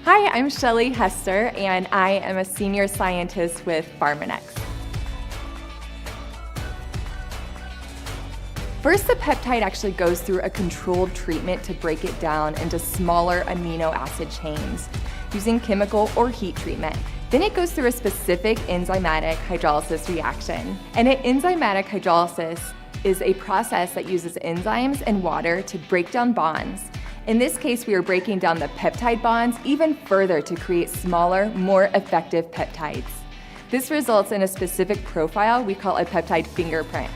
Hi, I'm Shelly Hester, and I am a senior scientist with Pharmanex. First, the peptide actually goes through a controlled treatment to break it down into smaller amino acid chains using chemical or heat treatment. Then it goes through a specific enzymatic hydrolysis reaction. And an enzymatic hydrolysis is a process that uses enzymes and water to break down bonds. In this case, we are breaking down the peptide bonds even further to create smaller, more effective peptides. This results in a specific profile we call a peptide fingerprint.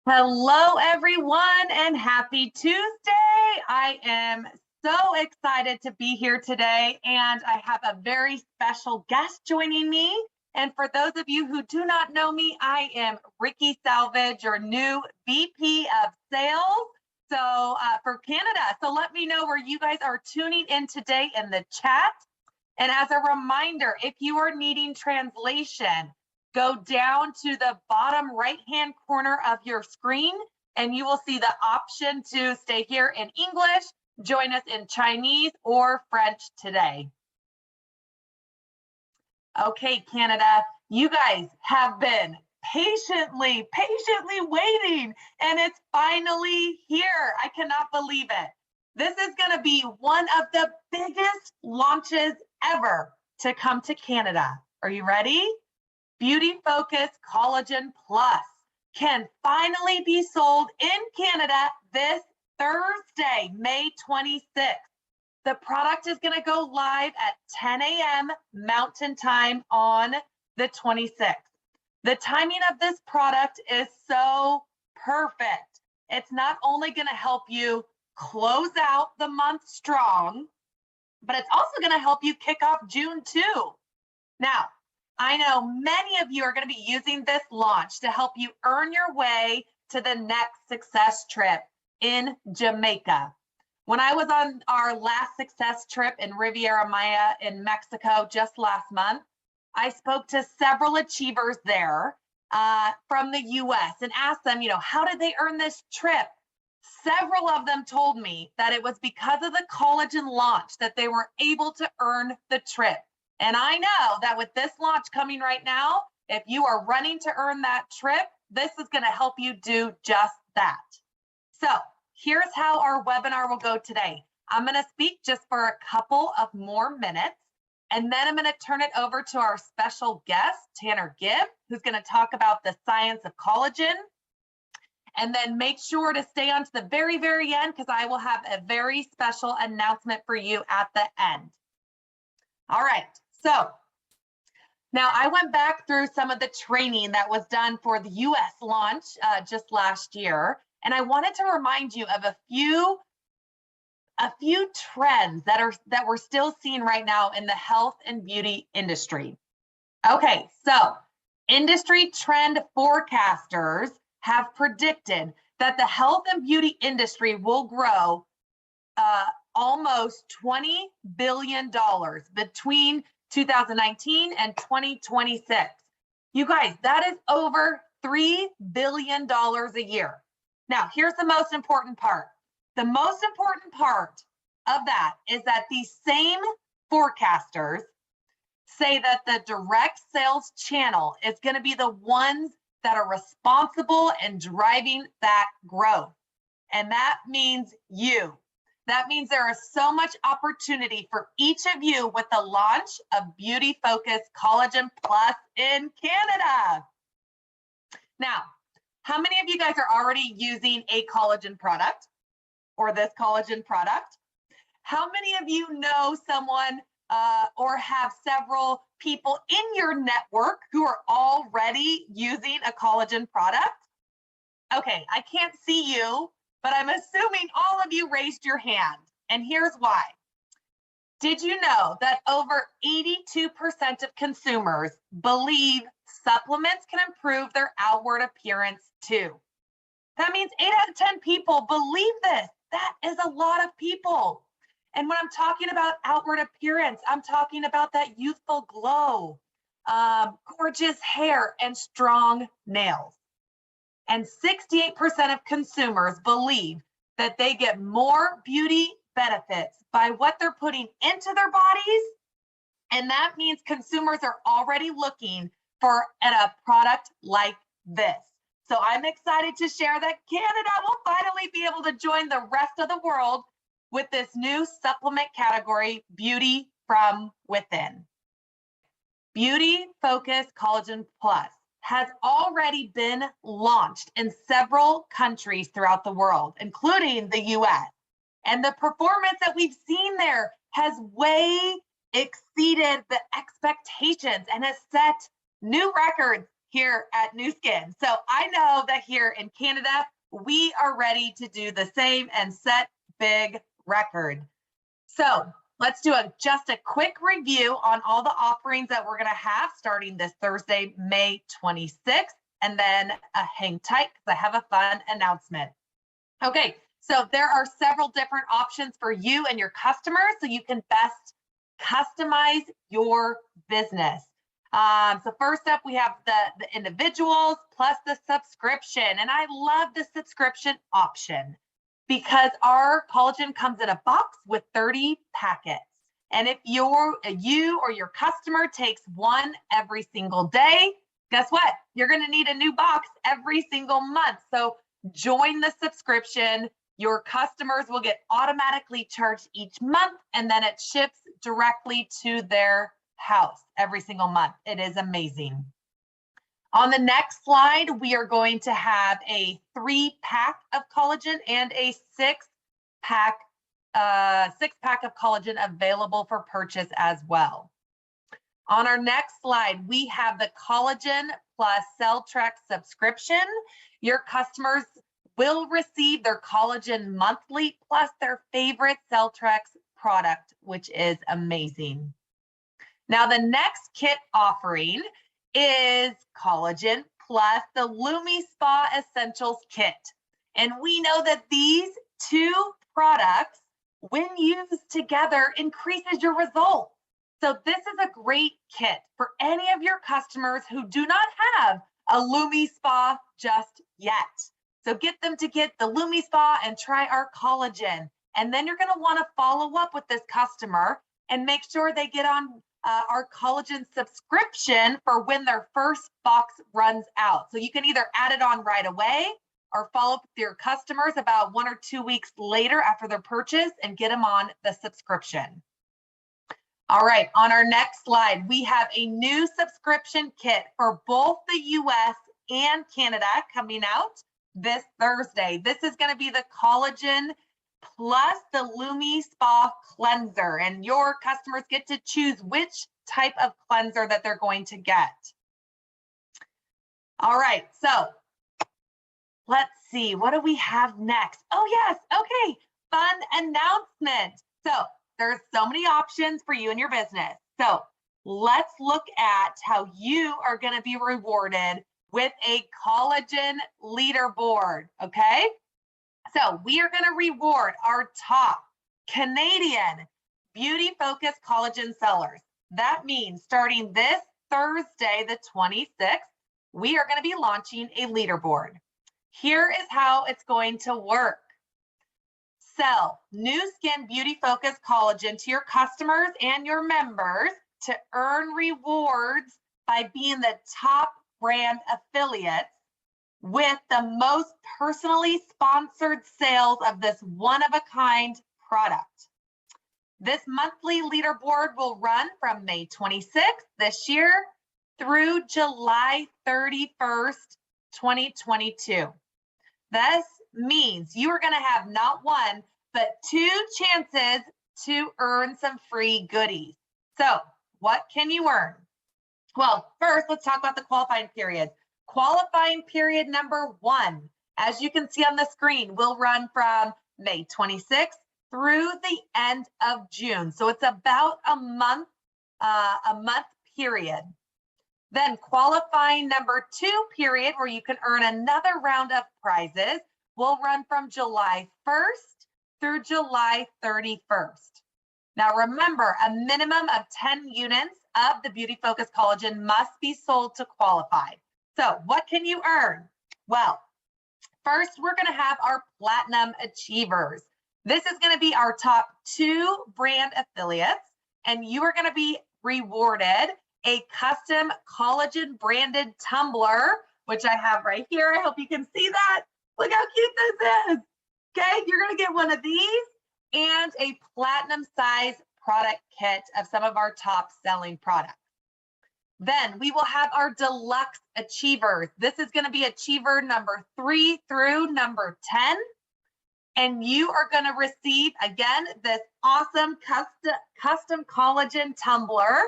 Hello, everyone, and happy Tuesday. I am so excited to be here today, and I have a very special guest joining me. And for those of you who do not know me, I am Ricky Salvage, your new VP of Sales for Canada. So let me know where you guys are tuning in today in the chat. And as a reminder, if you are needing translation, go down to the bottom right-hand corner of your screen, and you will see the option to stay here in English, join us in Chinese or French today. Okay, Canada, you guys have been patiently waiting, and it's finally here. I cannot believe it. This is going to be one of the biggest launches ever to come to Canada. Are you ready? Beauty Focus Collagen Plus can finally be sold in Canada this Thursday, May 26th. The product is going to go live at 10 a.m. Mountain Time on the 26th. The timing of this product is so perfect. It's not only going to help you close out the month strong, but it's also going to help you kick off June too. Now, I know many of you are going to be using this launch to help you earn your way to the next success trip in Jamaica. When I was on our last success trip in Riviera Maya in Mexico just last month, I spoke to several achievers there from the US and asked them, how did they earn this trip? Several of them told me that it was because of the collagen launch that they were able to earn the trip. And I know that with this launch coming right now, if you are running to earn that trip, this is going to help you do just that. So here's how our webinar will go today. I'm going to speak just for a couple of more minutes, and then I'm going to turn it over to our special guest, Tanner Gibb, who's going to talk about the science of collagen. And then make sure to stay on to the very, very end, because I will have a very special announcement for you at the end. All right. So now I went back through some of the training that was done for the US launch just last year, and I wanted to remind you of a few trends that we're still seeing right now in the health and beauty industry. Okay, so industry trend forecasters have predicted that the health and beauty industry will grow almost $20 billion between 2019 and 2026. You guys, that is over $3 billion a year. Now, here's the most important part. The most important part of that is that these same forecasters say that the direct sales channel is going to be the ones that are responsible and driving that growth. And that means you. That means there is so much opportunity for each of you with the launch of Beauty Focus Collagen Plus in Canada. Now, how many of you guys are already using a collagen product or this collagen product? How many of you know someone or have several people in your network who are already using a collagen product? Okay, I can't see you, but I'm assuming all of you raised your hand, and here's why. Did you know that over 82% of consumers believe supplements can improve their outward appearance too? That means 8 out of 10 people believe this. That is a lot of people. And when I'm talking about outward appearance, I'm talking about that youthful glow, gorgeous hair, and strong nails. And 68% of consumers believe that they get more beauty benefits by what they're putting into their bodies. And that means consumers are already looking for a product like this. So I'm excited to share that Canada will finally be able to join the rest of the world with this new supplement category, Beauty from Within. Beauty Focus Collagen Plus has already been launched in several countries throughout the world, including the US. And the performance that we've seen there has way exceeded the expectations and has set new records here at Nu Skin. So I know that here in Canada, we are ready to do the same and set big record. So let's do just a quick review on all the offerings that we're going to have starting this Thursday, May 26th, and then hang tight because I have a fun announcement. Okay, so there are several different options for you and your customers so you can best customize your business. So first up, we have the individuals plus the subscription. And I love the subscription option because our collagen comes in a box with 30 packets. And if you or your customer takes one every single day, guess what? You're going to need a new box every single month. So join the subscription. Your customers will get automatically charged each month, and then it ships directly to their house every single month. It is amazing. On the next slide, we are going to have a 3-pack of collagen and a 6-pack of collagen available for purchase as well. On our next slide, we have the Collagen Plus CellTrex subscription. Your customers will receive their collagen monthly plus their favorite CellTrex product, which is amazing. Now, the next kit offering is Collagen Plus the Lumi Spa Essentials Kit. And we know that these two products, when used together, increases your results. So this is a great kit for any of your customers who do not have a Lumi Spa just yet. So get them to get the Lumi Spa and try our collagen. And then you're going to want to follow up with this customer and make sure they get on our collagen subscription for when their first box runs out. So you can either add it on right away or follow up with your customers about 1 or 2 weeks later after their purchase and get them on the subscription. All right, on our next slide, we have a new subscription kit for both the US and Canada coming out this Thursday. This is going to be the Collagen Plus the Lumi Spa Cleanser, and your customers get to choose which type of cleanser that they're going to get. All right, so let's see, what do we have next? Oh yes, okay, fun announcement. So there's so many options for you and your business. So let's look at how you are going to be rewarded with a collagen leaderboard, okay? So we are going to reward our top Canadian beauty-focused collagen sellers. That means starting this Thursday, the 26th, we are going to be launching a leaderboard. Here is how it's going to work. Sell Nu Skin beauty-focused collagen to your customers and your members to earn rewards by being the top brand affiliates with the most personally sponsored sales of this one-of-a-kind product. This monthly leaderboard will run from May 26th this year through July 31st, 2022. This means you are going to have not one, but 2 chances to earn some free goodies. So what can you earn? Well, first, let's talk about the qualifying period. Qualifying period number 1, as you can see on the screen, will run from May 26th through the end of June. So it's about a month period. Then qualifying number 2 period, where you can earn another round of prizes, will run from July 1st through July 31st. Now remember, a minimum of 10 units of the Beauty Focus Collagen must be sold to qualify. So what can you earn? Well, first, we're going to have our Platinum Achievers. This is going to be our top 2 brand affiliates, and you are going to be rewarded a custom collagen branded tumbler, which I have right here. I hope you can see that. Look how cute this is. Okay, you're going to get one of these and a platinum size product kit of some of our top selling products. Then we will have our Deluxe Achievers. This is going to be Achiever number 3 through number 10. And you are going to receive, again, this awesome custom collagen tumbler,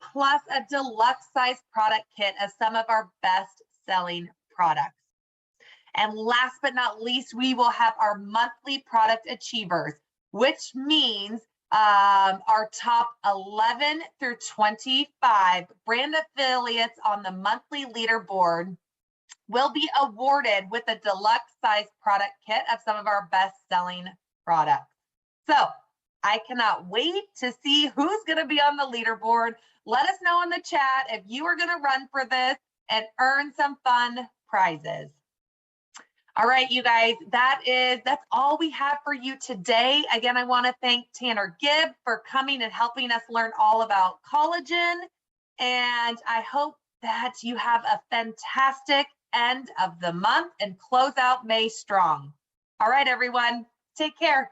plus a deluxe size product kit of some of our best selling products. And last but not least, we will have our monthly product achievers, which means our top 11 through 25 brand affiliates on the monthly leaderboard will be awarded with a deluxe size product kit of some of our best selling products. So I cannot wait to see who's going to be on the leaderboard. Let us know in the chat if you are going to run for this and earn some fun prizes. All right, you guys, that's all we have for you today. Again, I want to thank Tanner Gibb for coming and helping us learn all about collagen. And I hope that you have a fantastic end of the month and close out May strong. All right, everyone, take care.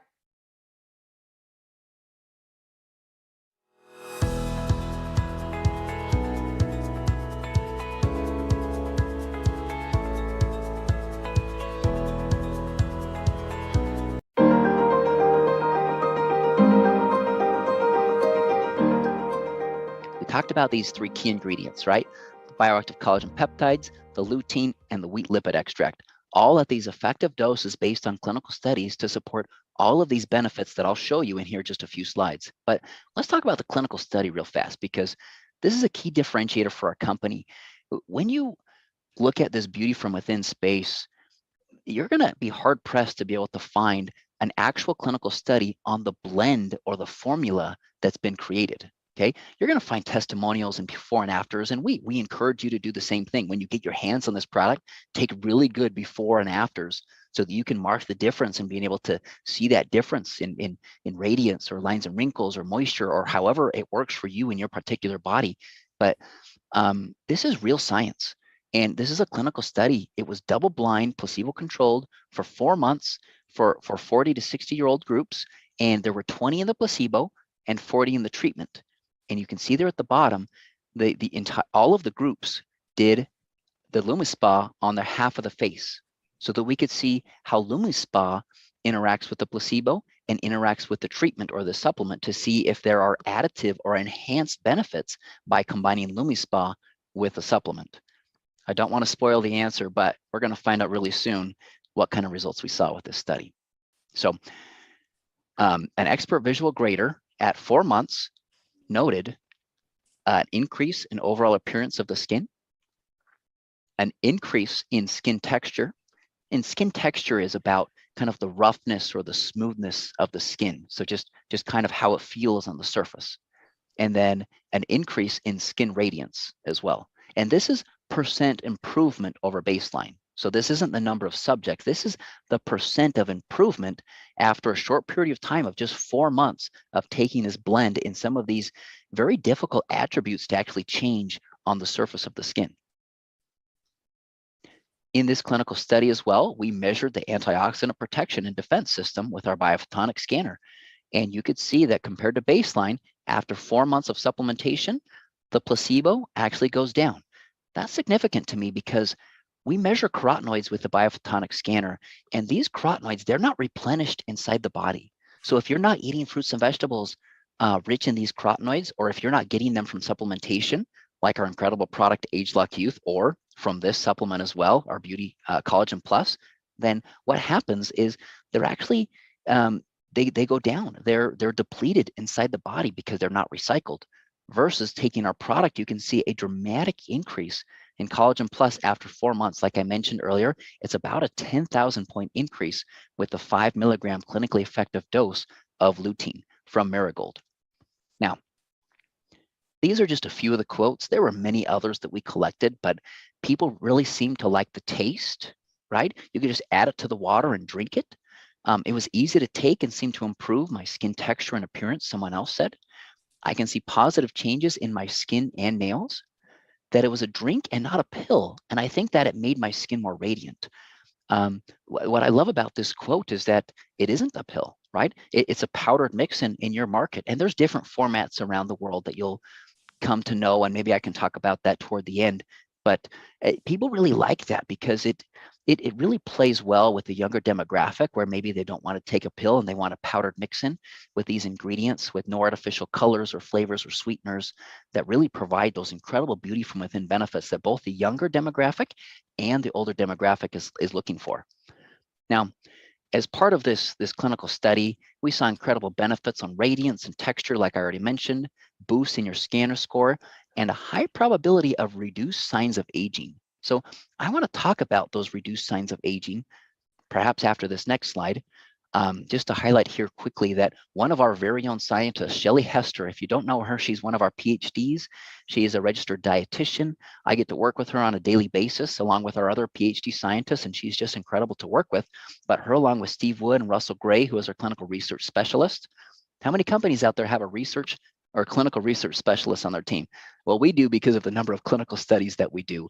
We talked about these 3 key ingredients, right? The bioactive collagen peptides, the lutein, and the wheat lipid extract, all at these effective doses based on clinical studies to support all of these benefits that I'll show you in here just a few slides. But let's talk about the clinical study real fast, because this is a key differentiator for our company. When you look at this beauty from within space, you're going to be hard pressed to be able to find an actual clinical study on the blend or the formula that's been created. Okay, you're going to find testimonials and before and afters, and we encourage you to do the same thing. When you get your hands on this product, take really good before and afters so that you can mark the difference and being able to see that difference in radiance or lines and wrinkles or moisture or however it works for you in your particular body. But this is real science, and this is a clinical study. It was double-blind, placebo-controlled for 4 months for 40 to 60-year-old groups, and there were 20 in the placebo and 40 in the treatment. And you can see there at the bottom, all of the groups did the LumiSpa on their half of the face so that we could see how LumiSpa interacts with the placebo and interacts with the treatment or the supplement to see if there are additive or enhanced benefits by combining LumiSpa with a supplement. I don't want to spoil the answer, but we're going to find out really soon what kind of results we saw with this study. So an expert visual grader at 4 months noted an increase in overall appearance of the skin, an increase in skin texture. And skin texture is about kind of the roughness or the smoothness of the skin. So just kind of how it feels on the surface. And then an increase in skin radiance as well. And this is percent improvement over baseline. So this isn't the number of subjects. This is the percent of improvement after a short period of time of just 4 months of taking this blend in some of these very difficult attributes to actually change on the surface of the skin. In this clinical study as well, we measured the antioxidant protection and defense system with our biophotonic scanner. And you could see that compared to baseline, after 4 months of supplementation, the placebo actually goes down. That's significant to me because we measure carotenoids with the biophotonic scanner, and these carotenoids, they're not replenished inside the body. So if you're not eating fruits and vegetables rich in these carotenoids, or if you're not getting them from supplementation, like our incredible product Age Lock Youth, or from this supplement as well, our Beauty Collagen Plus, then what happens is they're actually, they go down. They're depleted inside the body because they're not recycled. Versus taking our product, you can see a dramatic increase in Collagen Plus after 4 months. Like I mentioned earlier, it's about a 10,000 point increase with the 5 milligram clinically effective dose of lutein from Marigold. Now, these are just a few of the quotes. There were many others that we collected, but people really seemed to like the taste, right? You could just add it to the water and drink it. It was easy to take and seemed to improve my skin texture and appearance, someone else said. I can see positive changes in my skin and nails, that it was a drink and not a pill. And I think that it made my skin more radiant. What I love about this quote is that it isn't a pill, right? It's a powdered mix in your market. And there's different formats around the world that you'll come to know. And maybe I can talk about that toward the end. But people really like that because it really plays well with the younger demographic where maybe they don't want to take a pill and they want a powdered mix-in with these ingredients with no artificial colors or flavors or sweeteners that really provide those incredible beauty from within benefits that both the younger demographic and the older demographic is looking for. Now, as part of this clinical study, we saw incredible benefits on radiance and texture, like I already mentioned, boosts in your scanner score, and a high probability of reduced signs of aging. So I want to talk about those reduced signs of aging, perhaps after this next slide, just to highlight here quickly that one of our very own scientists, Shelley Hester, if you don't know her, she's one of our PhDs. She is a registered dietitian. I get to work with her on a daily basis along with our other PhD scientists, and she's just incredible to work with. But her, along with Steve Wood and Russell Gray, who is our clinical research specialist. How many companies out there have a research or clinical research specialist on their team? Well, we do because of the number of clinical studies that we do.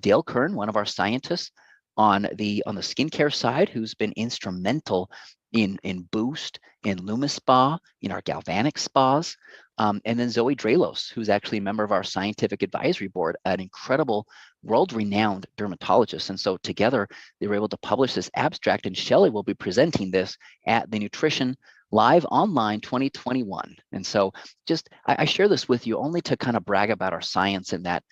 Dale Kern, one of our scientists on the skincare side, who's been instrumental in Boost, in LumiSpa, in our galvanic spas, and then Zoe Dralos, who's actually a member of our scientific advisory board, an incredible world-renowned dermatologist. And so together, they were able to publish this abstract, and Shelley will be presenting this at the Nutrition Live Online 2021. And so I share this with you only to kind of brag about our science and that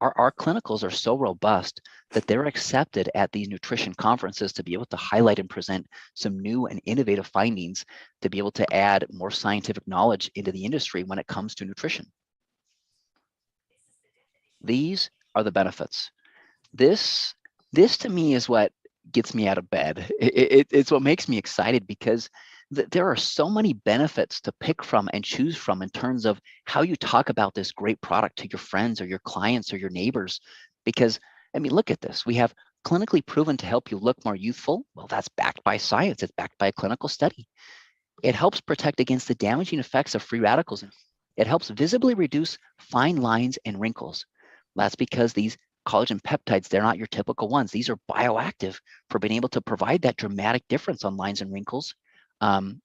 our clinicals are so robust that they're accepted at these nutrition conferences to be able to highlight and present some new and innovative findings to be able to add more scientific knowledge into the industry when it comes to nutrition. These are the benefits. This to me is what gets me out of bed. It's what makes me excited because there are so many benefits to pick from and choose from in terms of how you talk about this great product to your friends or your clients or your neighbors. Because, I mean, look at this. We have clinically proven to help you look more youthful. Well, that's backed by science. It's backed by a clinical study. It helps protect against the damaging effects of free radicals. It helps visibly reduce fine lines and wrinkles. That's because these collagen peptides, they're not your typical ones. These are bioactive for being able to provide that dramatic difference on lines and wrinkles. And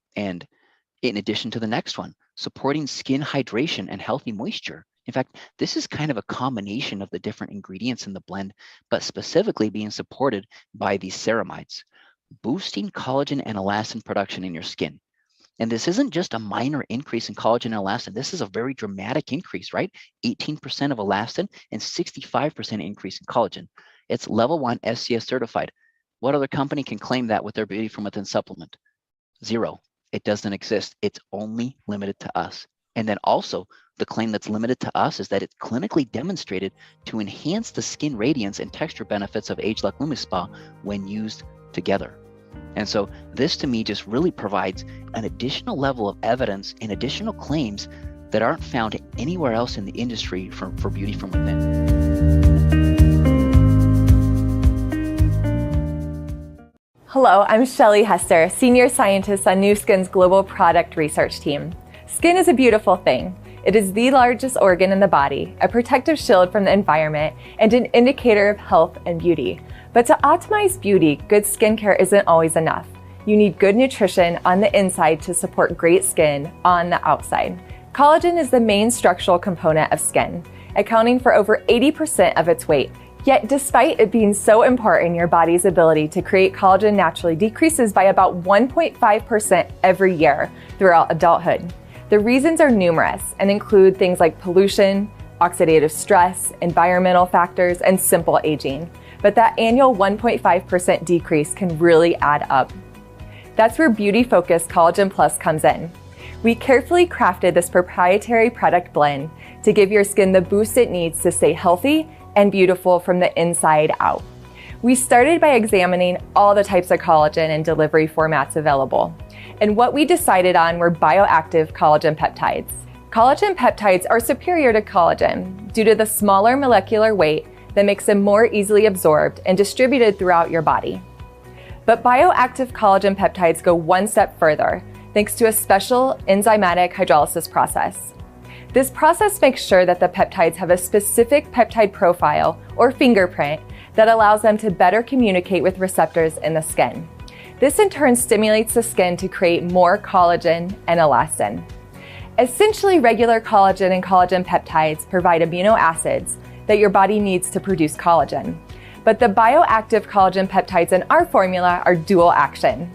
in addition to the next one, supporting skin hydration and healthy moisture. In fact, this is kind of a combination of the different ingredients in the blend, but specifically being supported by these ceramides, boosting collagen and elastin production in your skin. And this isn't just a minor increase in collagen and elastin. This is a very dramatic increase, right? 18% of elastin and 65% increase in collagen. It's level 1 SCS certified. What other company can claim that with their Beauty from Within supplement? Zero. It doesn't exist. It's only limited to us. And then also the claim that's limited to us is that it's clinically demonstrated to enhance the skin radiance and texture benefits of Age-Lock LumiSpa when used together. And so this to me just really provides an additional level of evidence and additional claims that aren't found anywhere else in the industry for beauty from within. Hello, I'm Shelley Hester, Senior Scientist on Nu Skin's Global Product Research Team. Skin is a beautiful thing. It is the largest organ in the body, a protective shield from the environment, and an indicator of health and beauty. But to optimize beauty, good skincare isn't always enough. You need good nutrition on the inside to support great skin on the outside. Collagen is the main structural component of skin, accounting for over 80% of its weight. Yet despite it being so important, your body's ability to create collagen naturally decreases by about 1.5% every year throughout adulthood. The reasons are numerous and include things like pollution, oxidative stress, environmental factors, and simple aging. But that annual 1.5% decrease can really add up. That's where Beauty Focus Collagen Plus comes in. We carefully crafted this proprietary product blend to give your skin the boost it needs to stay healthy and beautiful from the inside out. We started by examining all the types of collagen and delivery formats available. And what we decided on were bioactive collagen peptides. Collagen peptides are superior to collagen due to the smaller molecular weight that makes them more easily absorbed and distributed throughout your body. But bioactive collagen peptides go one step further, thanks to a special enzymatic hydrolysis process. This process makes sure that the peptides have a specific peptide profile or fingerprint that allows them to better communicate with receptors in the skin. This in turn stimulates the skin to create more collagen and elastin. Essentially, regular collagen and collagen peptides provide amino acids that your body needs to produce collagen. But the bioactive collagen peptides in our formula are dual action.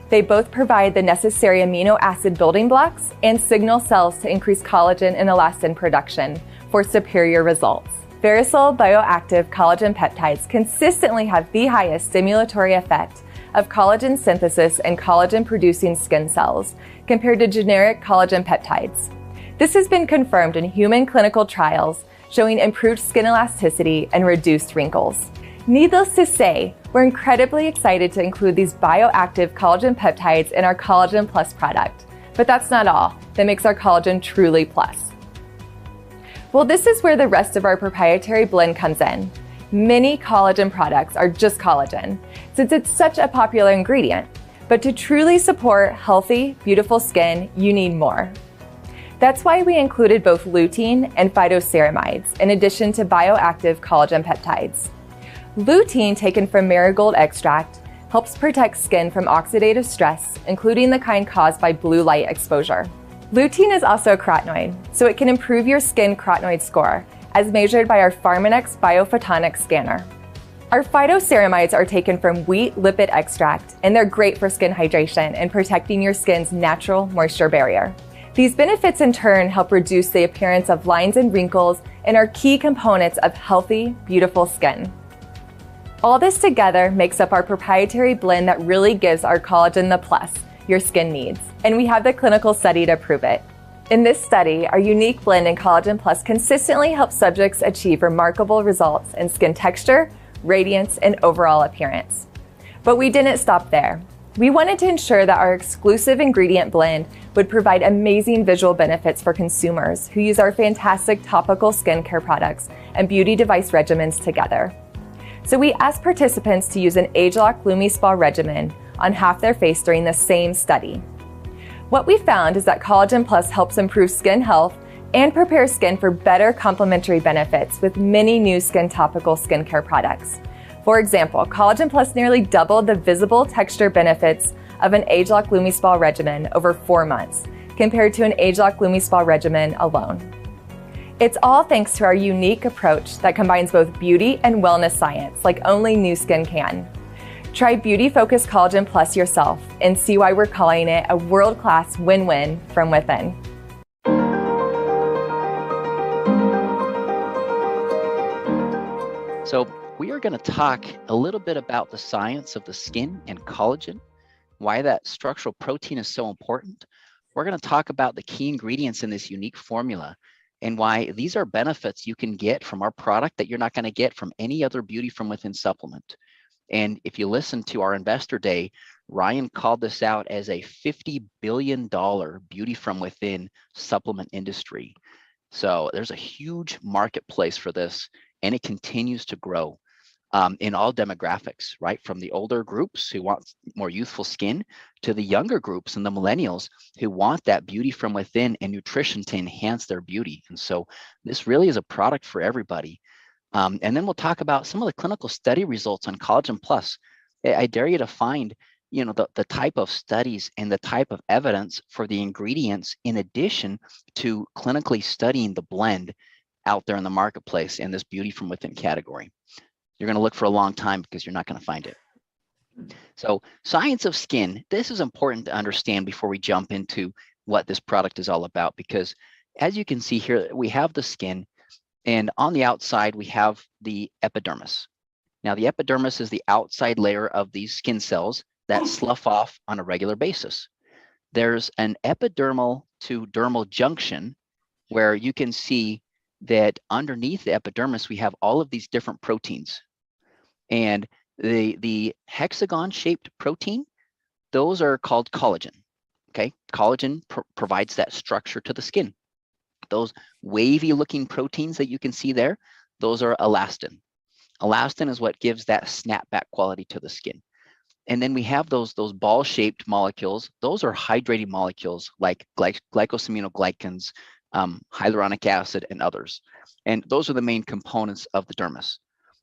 They both provide the necessary amino acid building blocks and signal cells to increase collagen and elastin production for superior results. Verisol bioactive collagen peptides consistently have the highest stimulatory effect of collagen synthesis and collagen-producing skin cells compared to generic collagen peptides. This has been confirmed in human clinical trials showing improved skin elasticity and reduced wrinkles. Needless to say, we're incredibly excited to include these bioactive collagen peptides in our Collagen Plus product. But that's not all that makes our collagen truly plus. Well, this is where the rest of our proprietary blend comes in. Many collagen products are just collagen, since it's such a popular ingredient. But to truly support healthy, beautiful skin, you need more. That's why we included both lutein and phytoceramides, in addition to bioactive collagen peptides. Lutein, taken from marigold extract, helps protect skin from oxidative stress, including the kind caused by blue light exposure. Lutein is also a carotenoid, so it can improve your skin carotenoid score, as measured by our Pharmanex biophotonic scanner. Our phytoceramides are taken from wheat lipid extract, and they're great for skin hydration and protecting your skin's natural moisture barrier. These benefits in turn help reduce the appearance of lines and wrinkles and are key components of healthy, beautiful skin. All this together makes up our proprietary blend that really gives our collagen the plus your skin needs, and we have the clinical study to prove it. In this study, our unique blend in Collagen Plus consistently helps subjects achieve remarkable results in skin texture, radiance, and overall appearance. But we didn't stop there. We wanted to ensure that our exclusive ingredient blend would provide amazing visual benefits for consumers who use our fantastic topical skincare products and beauty device regimens together. So we asked participants to use an age-lock LumiSpa regimen on half their face during the same study. What we found is that Collagen Plus helps improve skin health and prepare skin for better complementary benefits with many new skin topical skincare products. For example, Collagen Plus nearly doubled the visible texture benefits of an age-lock LumiSpa regimen over 4 months, compared to an age-lock LumiSpa regimen alone. It's all thanks to our unique approach that combines both beauty and wellness science like only new skin can. Try Beauty Focus Collagen Plus yourself and see why we're calling it a world-class win-win from within. So we are going to talk a little bit about the science of the skin and collagen, why that structural protein is so important. We're going to talk about the key ingredients in this unique formula and why these are benefits you can get from our product that you're not going to get from any other beauty from within supplement. And if you listen to our investor day, Ryan called this out as a $50 billion beauty from within supplement industry. So there's a huge marketplace for this, and it continues to grow in all demographics, right? From the older groups who want more youthful skin to the younger groups and the millennials who want that beauty from within and nutrition to enhance their beauty. And so this really is a product for everybody. And then we'll talk about some of the clinical study results on Collagen Plus. I dare you to find, the type of studies and the type of evidence for the ingredients in addition to clinically studying the blend out there in the marketplace in this beauty from within category. You're going to look for a long time because you're not going to find it. So science of skin, this is important to understand before we jump into what this product is all about, because as you can see here, we have the skin, and on the outside, we have the epidermis. Now, the epidermis is the outside layer of these skin cells that slough off on a regular basis. There's an epidermal to dermal junction where you can see that underneath the epidermis, we have all of these different proteins. And The hexagon-shaped protein, those are called collagen. Okay, collagen provides that structure to the skin. Those wavy-looking proteins that you can see there, those are elastin. Elastin is what gives that snapback quality to the skin. And then we have those ball-shaped molecules. Those are hydrating molecules like glycosaminoglycans, hyaluronic acid, and others. And those are the main components of the dermis.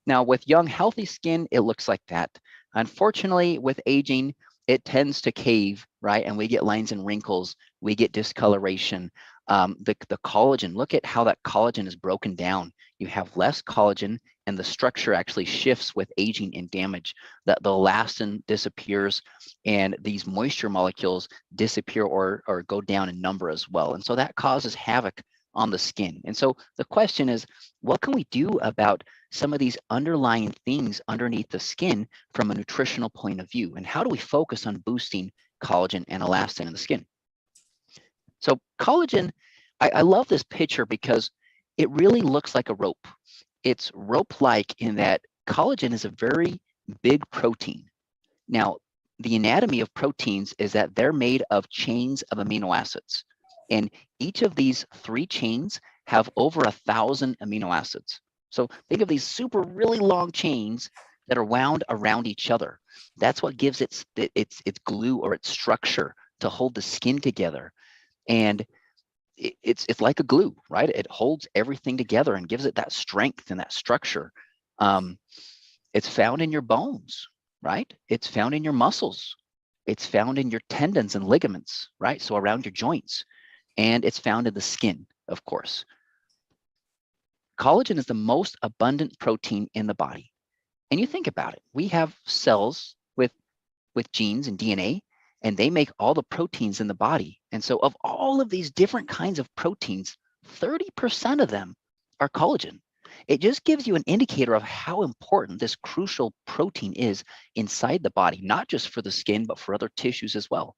Now, with young, healthy skin, it looks like that. Unfortunately, with aging, it tends to cave, right? And we get lines and wrinkles, we get discoloration. The collagen, look at how that collagen is broken down. You have less collagen, and the structure actually shifts with aging and damage. The elastin disappears, and these moisture molecules disappear or go down in number as well. And so that causes havoc on the skin. And so the question is, what can we do about some of these underlying things underneath the skin from a nutritional point of view? And how do we focus on boosting collagen and elastin in the skin? So collagen, I love this picture because it really looks like a rope. It's rope-like in that collagen is a very big protein. Now, the anatomy of proteins is that they're made of chains of amino acids. And each of these 3 chains have over 1,000 amino acids. So think of these super really long chains that are wound around each other. That's what gives its glue or its structure to hold the skin together. And it's like a glue, right? It holds everything together and gives it that strength and that structure. It's found in your bones, right? It's found in your muscles. It's found in your tendons and ligaments, right? So around your joints. And it's found in the skin, of course. Collagen is the most abundant protein in the body. And you think about it, we have cells with genes and DNA, and they make all the proteins in the body. And so of all of these different kinds of proteins, 30% of them are collagen. It just gives you an indicator of how important this crucial protein is inside the body, not just for the skin, but for other tissues as well.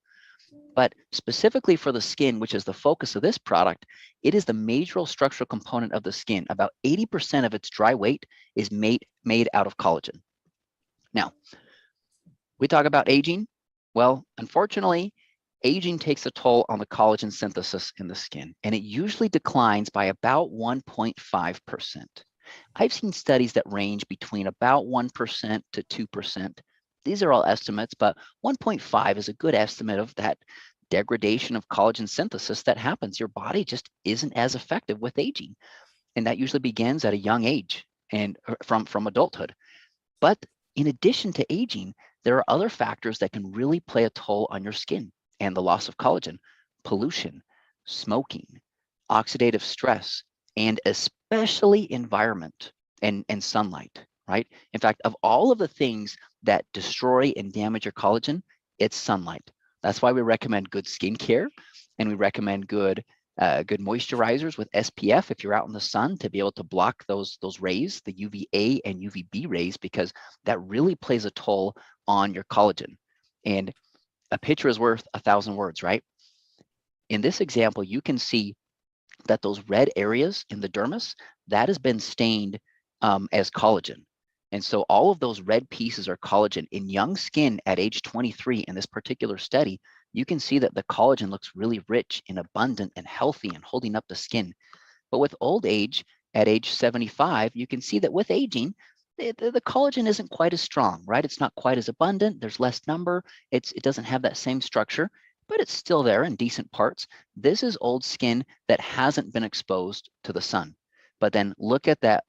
But specifically for the skin, which is the focus of this product, it is the major structural component of the skin. About 80% of its dry weight is made out of collagen. Now, we talk about aging. Well, unfortunately, aging takes a toll on the collagen synthesis in the skin, and it usually declines by about 1.5%. I've seen studies that range between about 1% to 2%. These are all estimates, but 1.5 is a good estimate of that degradation of collagen synthesis that happens. Your body just isn't as effective with aging, and that usually begins at a young age and from adulthood. But in addition to aging, there are other factors that can really play a toll on your skin and the loss of collagen: pollution, smoking, oxidative stress, and especially environment and sunlight, right? In fact, of all of the things that destroy and damage your collagen, it's sunlight. That's why we recommend good skincare, and we recommend good moisturizers with SPF if you're out in the sun to be able to block those rays, the UVA and UVB rays, because that really plays a toll on your collagen. And a picture is worth 1,000 words, right? In this example, you can see that those red areas in the dermis, that has been stained as collagen. And so all of those red pieces are collagen. In young skin at age 23 in this particular study, you can see that the collagen looks really rich and abundant and healthy and holding up the skin. But with old age, at age 75, you can see that with aging, the collagen isn't quite as strong, right? It's not quite as abundant. There's less number. It doesn't have that same structure, but it's still there in decent parts. This is old skin that hasn't been exposed to the sun. But then look at that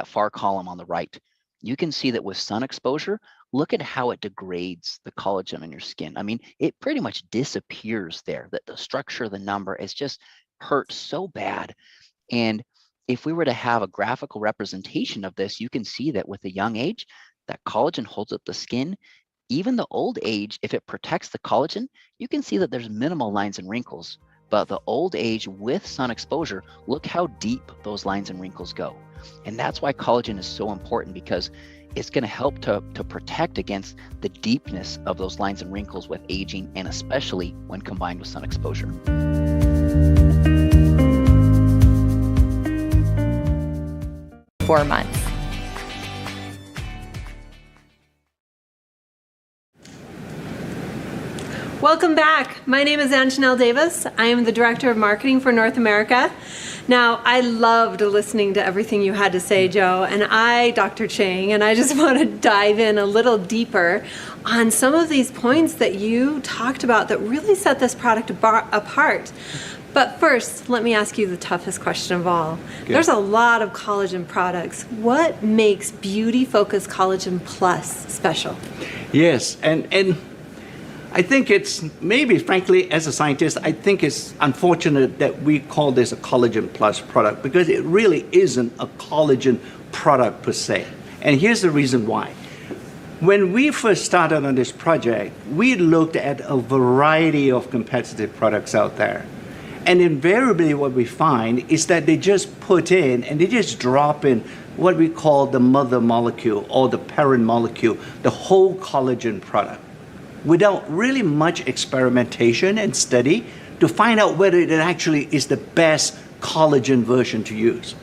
far column on the right. You can see that with sun exposure, look at how it degrades the collagen in your skin. I mean, it pretty much disappears there. That the structure, the number, is just hurt so bad. And if we were to have a graphical representation of this, you can see that with a young age, that collagen holds up the skin. Even the old age, if it protects the collagen, you can see that there's minimal lines and wrinkles. But the old age with sun exposure, look how deep those lines and wrinkles go. And that's why collagen is so important, because it's going to help to protect against the deepness of those lines and wrinkles with aging, and especially when combined with sun exposure. 4 months. Welcome back. My name is Anjanelle Davis. I am the Director of Marketing for North America. Now, I loved listening to everything you had to say, Joe, and Dr. Chang, and I just want to dive in a little deeper on some of these points that you talked about that really set this product apart. But first, let me ask you the toughest question of all. Good. There's a lot of collagen products. What makes Beauty Focus Collagen Plus special? Yes, and I think it's maybe, frankly, as a scientist, I think it's unfortunate that we call this a collagen plus product because it really isn't a collagen product per se. And here's the reason why. When we first started on this project, we looked at a variety of competitive products out there. And invariably what we find is that they just put in and they just drop in what we call the mother molecule or the parent molecule, the whole collagen product, without really much experimentation and study to find out whether it actually is the best collagen version to use.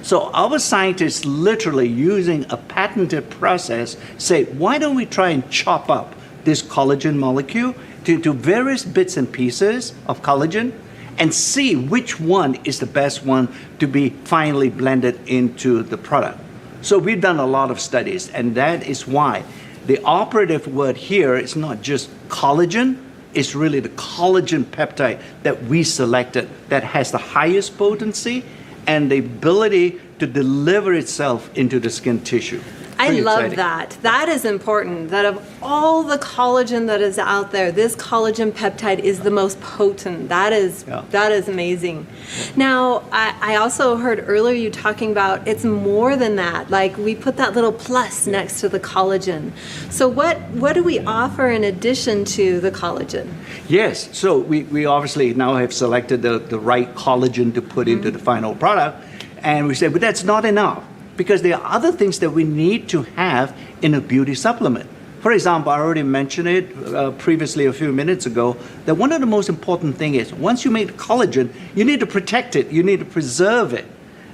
So our scientists literally using a patented process say, why don't we try and chop up this collagen molecule into various bits and pieces of collagen and see which one is the best one to be finally blended into the product. So we've done a lot of studies, and that is why the operative word here is not just collagen, it's really the collagen peptide that we selected that has the highest potency and the ability to deliver itself into the skin tissue. I Pretty love exciting. that. That is important. That of all the collagen that is out there, this collagen peptide is the most potent. That is amazing. Now, I also heard earlier you talking about it's more than that. Like we put that little plus next to the collagen. So what do we offer in addition to the collagen? Yes, so we obviously now have selected the right collagen to put into the final product, and we said, but that's not enough, because there are other things that we need to have in a beauty supplement. For example, I already mentioned it previously a few minutes ago, that one of the most important things is once you make collagen, you need to protect it, you need to preserve it.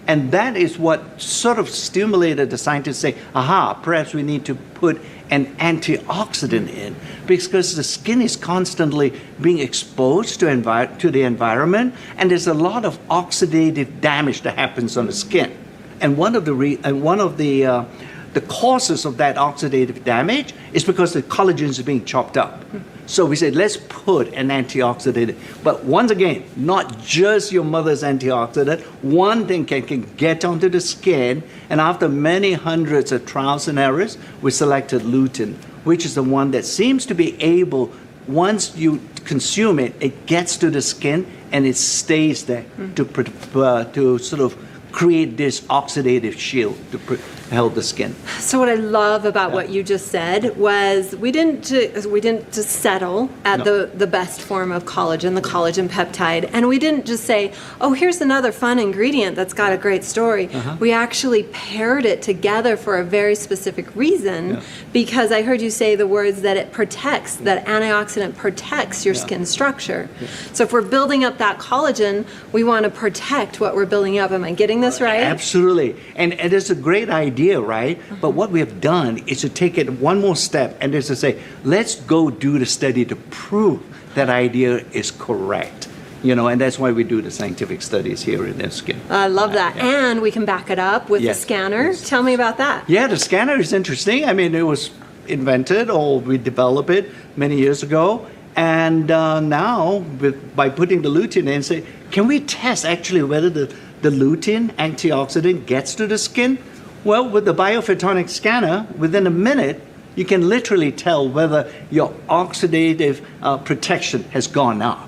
And that is what sort of stimulated the scientists to say, aha, perhaps we need to put an antioxidant in, because the skin is constantly being exposed to the environment, and there's a lot of oxidative damage that happens on the skin. And one of the causes of that oxidative damage is because the collagens are being chopped up. So we said, let's put an antioxidant. But once again, not just your mother's antioxidant. One thing can get onto the skin. And after many hundreds of trials and errors, we selected lutein, which is the one that seems to be able, once you consume it, it gets to the skin and it stays there to sort of create this oxidative shield to help the skin. So what I love about what you just said was we didn't just settle at the best form of collagen, the collagen peptide, and we didn't just say, oh, here's another fun ingredient that's got a great story. We actually paired it together for a very specific reason, because I heard you say the words that it protects, that antioxidant protects your skin structure. So if we're building up that collagen, we want to protect what we're building up. Am I getting this right? Absolutely. And it's a great idea, right? But what we have done is to take it one more step and is to say, let's go do the study to prove that idea is correct. You know, and that's why we do the scientific studies here in the skin. I love that. And we can back it up with the scanner. Yes. Tell me about that. Yeah, the scanner is interesting. I mean, it was invented, or we developed it many years ago. And now, by putting the lutein in, say, can we test actually whether the lutein antioxidant gets to the skin? Well, with the biophotonic scanner, within a minute, you can literally tell whether your oxidative protection has gone up.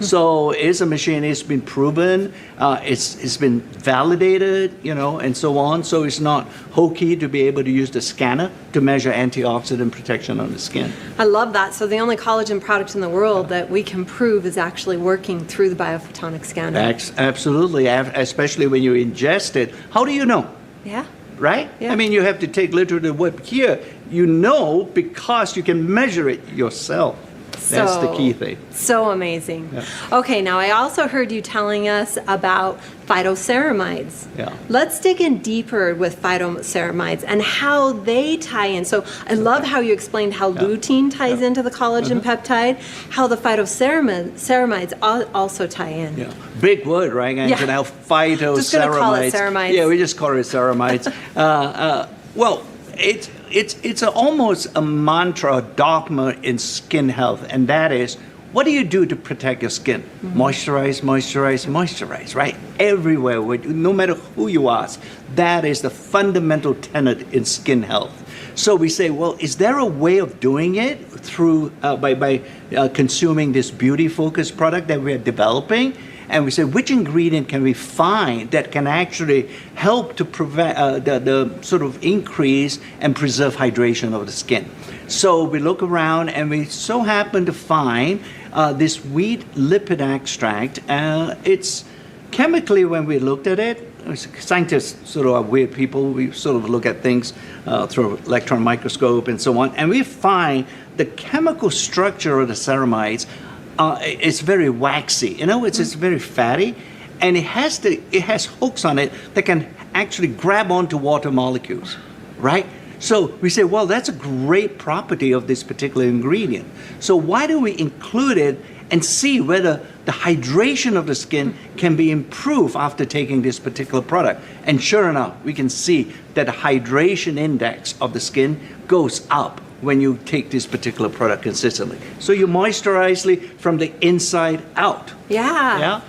So it's a machine, it's been proven, it's been validated, you know, and so on. So it's not hokey to be able to use the scanner to measure antioxidant protection on the skin. I love that. So the only collagen product in the world that we can prove is actually working through the biophotonic scanner. Absolutely, especially when you ingest it. How do you know? Yeah. Right? Yeah. I mean, you have to take literally the word here. You know because you can measure it yourself. That's the key thing. So amazing. Yeah. Okay, now I also heard you telling us about phytoceramides. Yeah. Let's dig in deeper with phytoceramides and how they tie in. So I love how you explained how lutein ties into the collagen peptide, how the phytoceramides also tie in. Yeah. Big word, right? And Yeah. now phytoceramides. Just gonna call it ceramides. Yeah, we just call it ceramides. Well, it's almost a mantra, a dogma in skin health, and that is, what do you do to protect your skin? Moisturize, moisturize, moisturize, right? Everywhere, no matter who you ask, that is the fundamental tenet in skin health. So we say, well, is there a way of doing it through by consuming this beauty-focused product that we are developing? And we say, which ingredient can we find that can actually help to prevent the sort of increase and preserve hydration of the skin? So we look around and we so happen to find this wheat lipid extract. It's chemically, when we looked at it, scientists sort of are weird people. We sort of look at things through electron microscope and so on. And we find the chemical structure of the ceramides it's very waxy, it's very fatty, and it has hooks on it that can actually grab onto water molecules, right? So we say, well, that's a great property of this particular ingredient. So why do we include it and see whether the hydration of the skin can be improved after taking this particular product? And sure enough, we can see that the hydration index of the skin goes up when you take this particular product consistently. So you moisturize from the inside out. Yeah.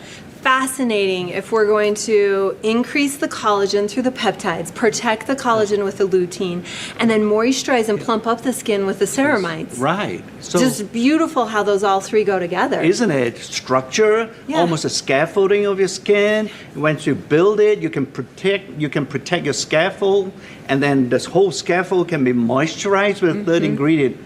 Fascinating. If we're going to increase the collagen through the peptides, protect the collagen with the lutein, and then moisturize and plump up the skin with the ceramides. Right. So just beautiful how those all three go together. Isn't it? Structure, almost a scaffolding of your skin. Once you build it, you can protect your scaffold, and then this whole scaffold can be moisturized with a third ingredient.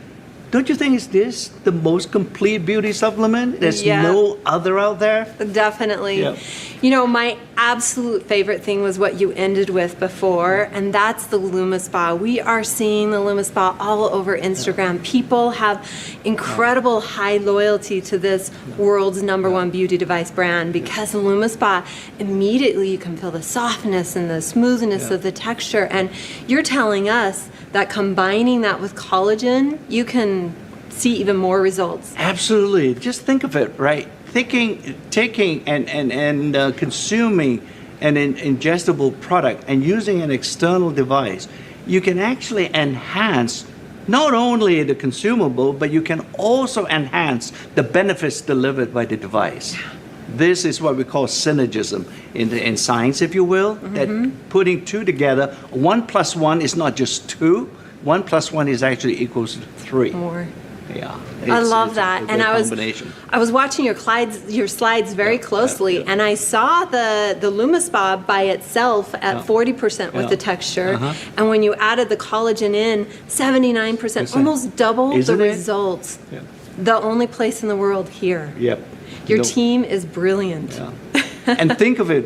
Don't you think is this the most complete beauty supplement? There's no other out there? Definitely. Yeah. You know, my absolute favorite thing was what you ended with before, and that's the LumiSpa. We are seeing the LumiSpa all over Instagram. People have incredible high loyalty to this world's #1 beauty device brand because the LumiSpa, immediately you can feel the softness and the smoothness of the texture. And you're telling us that combining that with collagen, you can see even more results. Absolutely. Just think of it, right? Taking and consuming an ingestible product and using an external device, you can actually enhance not only the consumable, but you can also enhance the benefits delivered by the device. This is what we call synergism in science, if you will, that putting two together, 1 + 1 is not just 2, 1 + 1 is actually equals 3. More. Yeah. I love that. And I was watching your slides very closely, and I saw the LumiSpa by itself at 40% with the texture, and when you added the collagen in, 79%, almost double Isn't the it? results. Yeah. The only place in the world here. Yep. Your team is brilliant. Yeah. And think of it.